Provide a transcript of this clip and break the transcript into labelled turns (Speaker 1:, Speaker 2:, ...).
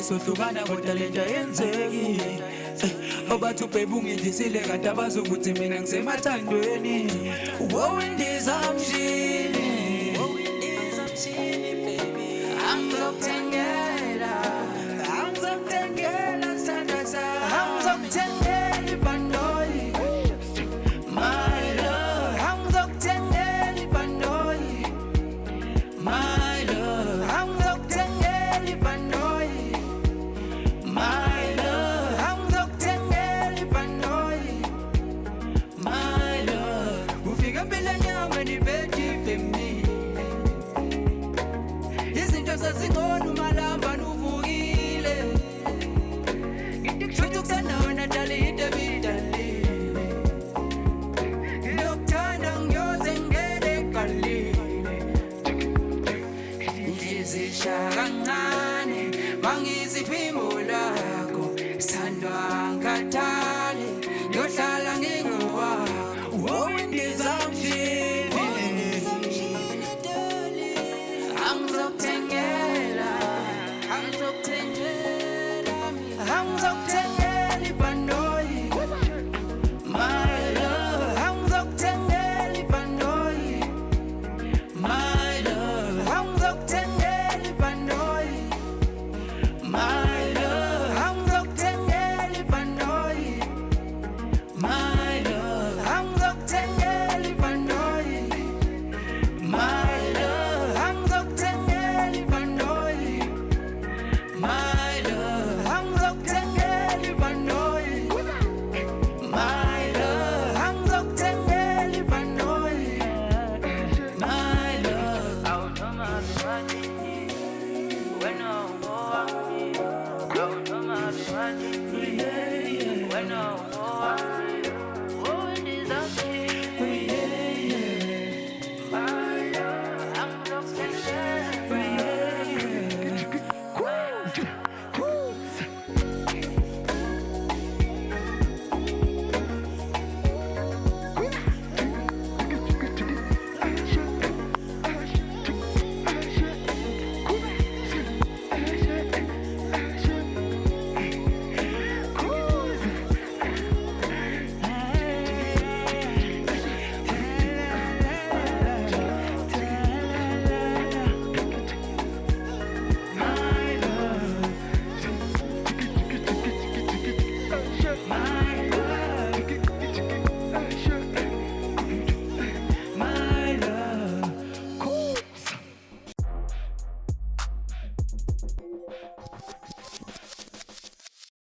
Speaker 1: sohlukana kodwa lento yenzeki obathupe bungidisile kanti abazokuthi mina ngisemathandweni wowindizamshini baby angizokutengela sithanda sami angizokutengela ibhanoyi my love angizokutengela ibhanoyi my love angizokutengela ibhanoyi my love angizokutengela ibhanoyi my love ufika empilweni yami nibhediphe mnini izinto zazingona umalamba nuvukile ngithi kusanawe nadalide bidalile ngiyokuthanda ngiyoze ngene egalile ngizisha kancane mangiziphimo lakho sithandwa ngikhathale ngiyohlala ngingowakho wowindizamshini angizokutengela ibhanoyi my love angizokutengela ibhanoyi my love angizokutengela ibhanoyi my love angizokutengela ibhanoyi my love angizokutengela ibhanoyi my love angizokutengela